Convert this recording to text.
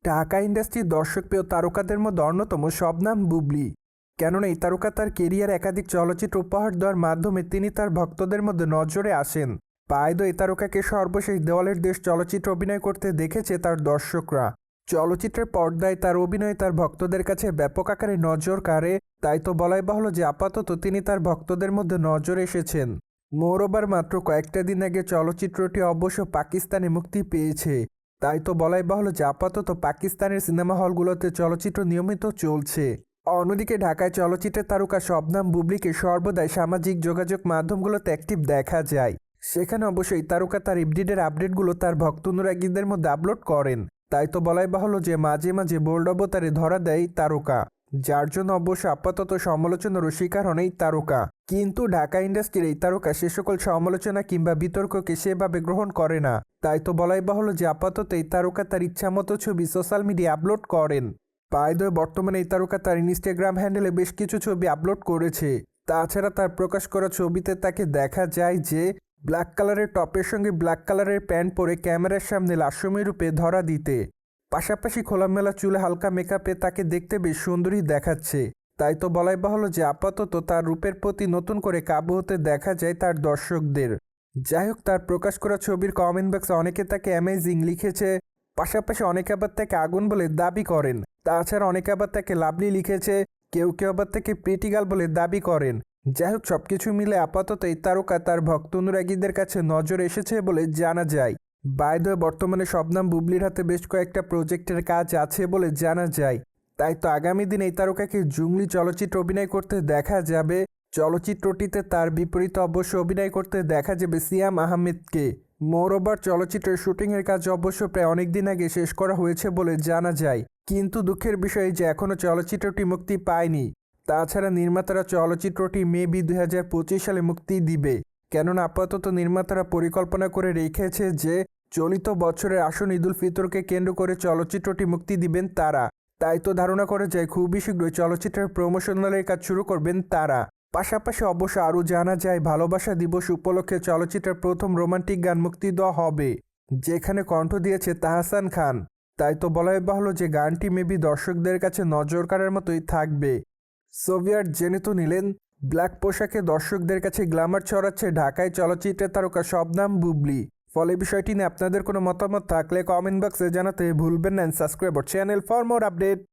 ঢাকা ইন্ডাস্ট্রির দর্শকপ্রিয় তারকাদের মধ্যে অন্যতম শবনম বুবলী। কেননা এই তারকা তার কেরিয়ার একাধিক চলচ্চিত্র উপহার দেওয়ার মাধ্যমে তিনি তার ভক্তদের মধ্যে নজরে আসেন। প্রায় এই তারকাকে সর্বশেষ দেওয়ালের দেশ চলচ্চিত্র অভিনয় করতে দেখেছে তার দর্শকরা। চলচ্চিত্রের পর্দায় তার অভিনয় তার ভক্তদের কাছে ব্যাপক আকারে নজর কাড়ে। তাই তো বলাই বাহুল্য যে আপাতত তিনি তার ভক্তদের মধ্যে নজরে এসেছেন। মোরওভার মাত্র কয়েকটা দিন আগে চলচ্চিত্রটি অবশ্য পাকিস্তানে মুক্তি পেয়েছে। তাই তো বলাই বাহুল্য যে আপাতত পাকিস্তানের সিনেমা হলগুলোতে চলচ্চিত্র নিয়মিত চলছে। অন্যদিকে ঢাকায় চলচ্চিত্রের তারকা শবনম বুবলীকে সর্বদাই সামাজিক যোগাযোগ মাধ্যমগুলোতে অ্যাক্টিভ দেখা যায়। সেখানে অবশ্যই তারকা তার আপডেটগুলো তার ভক্ত অনুরাগীদের মধ্যে আপলোড করেন। তাই তো বলাই বাহুল্য যে মাঝে মাঝে বোল্ড অবতারে ধরা দেয় তারকা, যার জন্য অবশ্য আপাতত সমালোচনারও শিকার হন এই তারকা। কিন্তু ঢাকা ইন্ডাস্ট্রির এই তারকা সে সকল সমালোচনা কিংবা বিতর্ককে সেভাবে গ্রহণ করে না। তাই তো বলাই বাহুল্য যে আপাতত এই তারকা তার ইচ্ছামতো ছবি সোশ্যাল মিডিয়ায় আপলোড করেন। পায়দয় বর্তমানে এই তারকা তার ইনস্টাগ্রাম হ্যান্ডেলে বেশ কিছু ছবি আপলোড করেছে। তাছাড়া তার প্রকাশ করা ছবিতে তাকে দেখা যায় যে ব্ল্যাক কালারের টপের সঙ্গে ব্ল্যাক কালারের প্যান্ট পরে ক্যামেরার সামনে লাস্যময়ী রূপে ধরা দিতে, পাশাপাশি খোলামেলা চুলে হালকা মেকআপে তাকে দেখতে বেশ সুন্দরী দেখাচ্ছে। তাই তো বলাই বাহুল্য যে আপাতত তার রূপের প্রতি নতুন করে কাবু হতে দেখা যায় তার দর্শকদের। যাই হোক, তার প্রকাশ করা ছবির কমেন্ট বক্সে অনেকে তাকে অ্যামেজিং লিখেছে, পাশাপাশি অনেকে আবার তাকে আগুন বলে দাবি করেন। তাছাড়া অনেকে আবার তাকে লাভলি লিখেছে, কেউ কেউ আবার তাকে প্রিটিগাল বলে দাবি করেন। যাই হোক, সবকিছু মিলে আপাতত এই তারকা তার ভক্ত অনুরাগীদের কাছে নজর এসেছে বলে জানা যায়। বাই বর্তমানে শবনম বুবলীর হাতে বেশ কয়েকটা প্রজেক্টের কাজ আছে বলে জানা যায়। তাই তো আগামী দিন এই তারকাকে জুংলি চলচ্চিত্র অভিনয় করতে দেখা যাবে। চলচ্চিত্রটিতে তার বিপরীতে অবশ্য অভিনয় করতে দেখা যাবে সিয়াম আহমেদকে। মোরওভার চলচ্চিত্রের শুটিংয়ের কাজ অবশ্য প্রায় অনেকদিন আগে শেষ করা হয়েছে বলে জানা যায়। কিন্তু দুঃখের বিষয় যে এখনও চলচ্চিত্রটি মুক্তি পায়নি। তাছাড়া নির্মাতারা চলচ্চিত্রটি মেবি 2025 সালে মুক্তি দিবে। কেননা আপাতত নির্মাতারা পরিকল্পনা করে রেখেছে যে চলিত বছরের আসন ঈদুল ফিতরকে কেন্দ্র করে চলচ্চিত্রটি মুক্তি দিবেন তারা। তাই তো ধারণা করা যায় খুবই শীঘ্রই চলচ্চিত্রের প্রমোশনালের কাজ শুরু করবেন তারা। পাশাপাশি অবশ্য আরও জানা যায় ভালোবাসা দিবস উপলক্ষে চলচ্চিত্রের প্রথম রোমান্টিক গান মুক্তি দেওয়া হবে, যেখানে কণ্ঠ দিয়েছে তাহসান খান। তাই তো বলাই বাহুল্য যে গানটি মেবি দর্শকদের কাছে নজর কাড়ার মতোই থাকবে। সোভিয়েট জেনে তো নিলেন, ব্ল্যাক পোশাকে দর্শকদের কাছে গ্ল্যামার ছড়াচ্ছে ঢাকায় চলচ্চিত্রের তারকা শবনম বুবলী। ফলে বিষয়টি নিয়ে আপনাদের কোনো মতামত থাকলে কমেন্ট বক্সে জানাতে ভুলবেন না। Subscribe channel for more update.